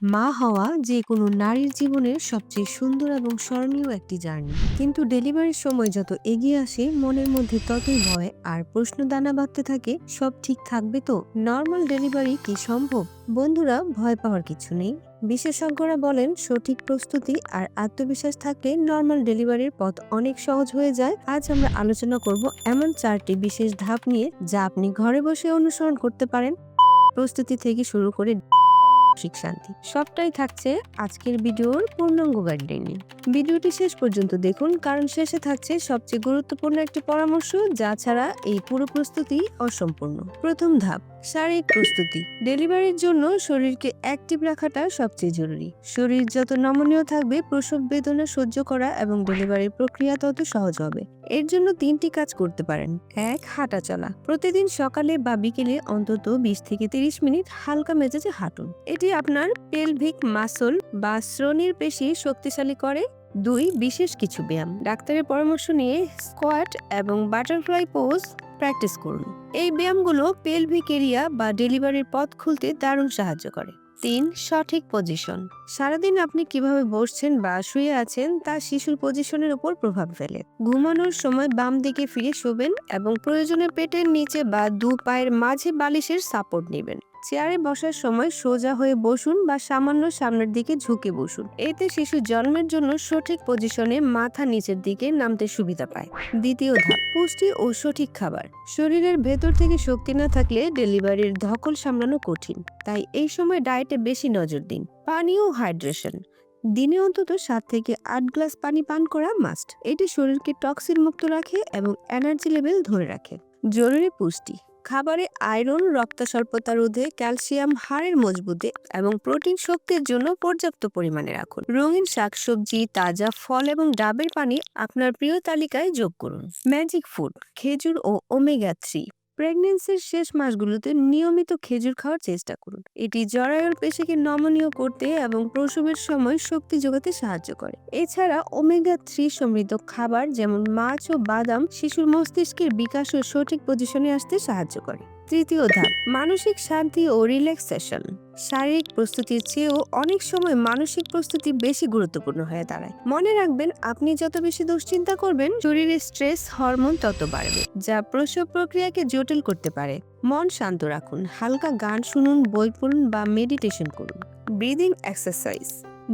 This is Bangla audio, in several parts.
মা হওয়া যে কোনো নারীর জীবনের সবচেয়ে সুন্দর এবং স্মরণীয় একটি জার্নি। কিন্তু ডেলিভারির সময় যত এগিয়ে আসে মনের মধ্যে ততই ভয় আর প্রশ্ন দানা বাঁধতে থাকে, সব ঠিক থাকবে তো? নর্মাল ডেলিভারি কি সম্ভব? বন্ধুরা, ভয় পাওয়ার কিছু নেই। বিশেষজ্ঞরা বলেন সঠিক প্রস্তুতি আর আত্মবিশ্বাস থাকলে নর্মাল ডেলিভারির পথ অনেক সহজ হয়ে যায়। আজ আমরা আলোচনা করব এমন 4টি বিশেষ ধাপ নিয়ে যা আপনি ঘরে বসে অনুসরণ করতে পারেন, প্রস্তুতি থেকে শুরু করে মানসিক শান্তি। সবটাই থাকছে আজকের ভিডিওর পূর্ণাঙ্গ গাইডলাইনে। ভিডিওটি শেষ পর্যন্ত দেখুন, কারণ শেষে থাকছে সবচেয়ে গুরুত্বপূর্ণ একটি পরামর্শ যা ছাড়া এই পুরো প্রস্তুতি অসম্পূর্ণ। প্রথম ধাপ, শারীরিক প্রস্তুতি। ডেলিভারির জন্য শরীরকে অ্যাক্টিভ রাখাটা সবচেয়ে জরুরি। শরীর যত নমনীয় থাকবে, প্রসব বেদনা সহ্য করা এবং ডেলিভারির প্রক্রিয়া তত সহজ হবে। এর জন্য 3টি কাজ করতে পারেন। 1. হাঁটা চলা। প্রতিদিন সকালে বা বিকেলে অন্তত 20 থেকে 30 মিনিট হালকা মেজাজে হাঁটুন। এটি আপনার পেলভিক মাসল বা শ্রোণীর পেশি শক্তিশালী করে। 2. বিশেষ কিছু ব্যায়াম। ডাক্তারের পরামর্শ নিয়ে স্কোয়াট এবং বাটারফ্লাই পোজ প্র্যাকটিস করুন। এই ব্যায়ামগুলো পেলভিক এরিয়া বা ডেলিভারির পথ খুলতে দারুণ সাহায্য করে। 3. সঠিক পজিশন। সারাদিন আপনি কিভাবে বসছেন বা শুয়ে আছেন তা শিশুর পজিশনের উপর প্রভাব ফেলে। ঘুমানোর সময় বাম দিকে ফিরে শোবেন এবং প্রয়োজনে পেটের নিচে বা দু পায়ের মাঝে বালিশের সাপোর্ট নেবেন। চেয়ারে বসার সময় সোজা হয়ে বসুন বা সামান্য সামনের দিকে ঝুঁকে বসুন। এতে শিশু জন্মের জন্য সঠিক পজিশনে মাথা নিচের দিকে নামতে সুবিধা পায়। দ্বিতীয় ধাপ, পুষ্টি ও সঠিক খাবার। শরীরের ভেতর থেকে শক্তি না থাকলে ডেলিভারির ধকল সামলানো কঠিন। তাই এই সময় ডায়েটে বেশি নজর দিন। পানি ও হাইড্রেশন। দিনে অন্তত 7 থেকে 8 গ্লাস পানি পান করা মাস্ট। এটি শরীরকে টক্সিন মুক্ত রাখে এবং এনার্জি লেভেল ধরে রাখে। জরুরি পুষ্টি। খাবারে আয়রন রক্ত স্বল্পতা রোধে, ক্যালসিয়াম হাড়ের মজবুতে এবং প্রোটিন শক্তির জন্য পর্যাপ্ত পরিমাণে রাখুন। রঙিন শাকসবজি, তাজা ফল এবং ডাবের পানি আপনার প্রিয় তালিকায় যোগ করুন। ম্যাজিক ফুড, খেজুর ও ওমেগা 3। প্রেগন্যান্সির শেষ মাসগুলোতে নিয়মিত খেজুর খাওয়ার চেষ্টা করুন। এটি জরায়ুর পেশিকে নমনীয় করতে এবং প্রসবের সময় শক্তি যোগাতে সাহায্য করে। এছাড়া ওমেগা 3 সমৃদ্ধ খাবার যেমন মাছ ও বাদাম শিশুর মস্তিষ্কের বিকাশ ও সঠিক পজিশনে আসতে সাহায্য করে। তৃতীয় ধাপ, মানসিক শান্তি ও রিল্যাক্সেশন। শারীরিক প্রস্তুতির চেয়েও অনেক সময় মানসিক প্রস্তুতি বেশি গুরুত্বপূর্ণ হয়ে দাঁড়ায়। মনে রাখবেন, আপনি যত বেশি দুশ্চিন্তা করবেন, শরীরের স্ট্রেস হরমোন তত বাড়বে, যা প্রসব প্রক্রিয়াকে জটিল করতে পারে। মন শান্ত রাখুন, হালকা গান শুনুন, বই পড়ুন বা মেডিটেশন করুন। Breathing exercise.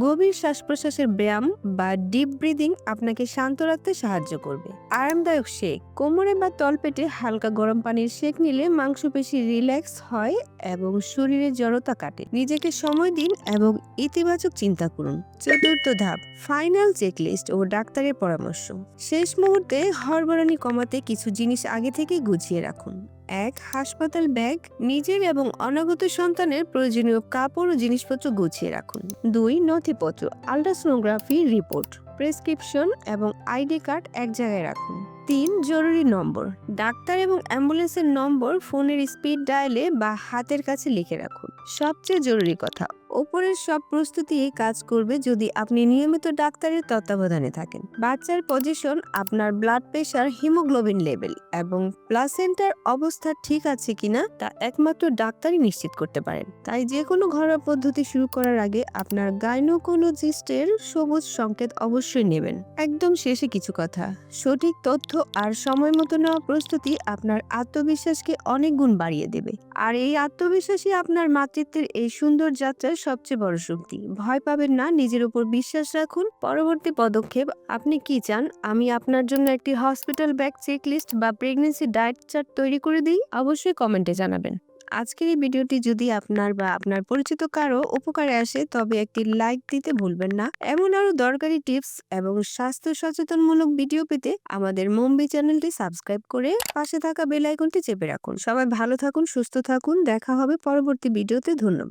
গভীর শ্বাস প্রশ্বাসের ব্যায়াম বা ডিপ ব্রিদিং আপনাকে শান্ত রাখতে সাহায্য করবে। আরামদায়ক শেক। কোমরে বা তলপেটে হালকা গরম পানির শেক নিলে মাংসপেশি রিল্যাক্স হয় এবং শরীরের জড়তা কাটে। নিজেকে সময় দিন এবং ইতিবাচক চিন্তা করুন। চতুর্থ ধাপ, ফাইনাল চেকলিস্ট ও ডাক্তারের পরামর্শ। শেষ মুহূর্তে হড়বড়ানি কমাতে কিছু জিনিস আগে থেকে গুছিয়ে রাখুন। 1. হাসপাতাল ব্যাগ। নিজের এবং অনাগত সন্তানের প্রয়োজনীয় কাপড় ও জিনিসপত্র গুছিয়ে রাখুন। 2. নথিপত্র, আল্ট্রাসোনোগ্রাফি রিপোর্ট, প্রেসক্রিপশন এবং আইডি কার্ড এক জায়গায় রাখুন। 3. জরুরি নম্বর। ডাক্তার এবং অ্যাম্বুলেন্সের নম্বর ফোনের স্পিড ডায়ালে বা হাতের কাছে লিখে রাখুন। সবচেয়ে জরুরি কথা, ওপরের সব প্রস্তুতি কাজ করবে যদি আপনি নিয়মিত ডাক্তারের তত্ত্বাবধানে থাকেন। বাচ্চার পজিশন, আপনার ব্লাড প্রেশার, হিমোগ্লোবিন লেভেল এবং প্লাসেন্টার অবস্থা ঠিক আছে কিনা তা একমাত্র ডাক্তারই নিশ্চিত করতে পারেন। তাই যে কোনো ঘরোয়া পদ্ধতি শুরু করার আগে আপনার গাইনোকোলজিস্টের সবুজ সংকেত অবশ্যই নেবেন। একদম শেষে কিছু কথা, সঠিক তথ্য আর সময় মতো নেওয়া প্রস্তুতি আপনার আত্মবিশ্বাসকে অনেক গুণ বাড়িয়ে দেবে। আর এই আত্মবিশ্বাসই আপনার মাতৃত্বের এই সুন্দর যাত্রার সবচেয়ে বড় শক্তি। ভয় পাবেন না, নিজের উপর বিশ্বাস রাখুন। পরবর্তী পদক্ষেপ, আপনি কি চান আমি আপনার জন্য একটি হসপিটাল ব্যাগ চেকলিস্ট বা প্রেগন্যান্সি ডায়েট চার্ট তৈরি করে দিই? অবশ্যই কমেন্টে জানাবেন। আজকের এই ভিডিওটি যদি আপনার বা আপনার পরিচিত কারো উপকারে আসে তবে একটি লাইক দিতে ভুলবেন না। এমন আরো দরকারি টিপস এবং স্বাস্থ্য সচেতনমূলক ভিডিও পেতে আমাদের মোম্বি চ্যানেলটি সাবস্ক্রাইব করে পাশে থাকা বেল আইকনটি চেপে রাখুন। সবাই ভালো থাকুন, সুস্থ থাকুন। দেখা হবে পরবর্তী ভিডিওতে। ধন্যবাদ।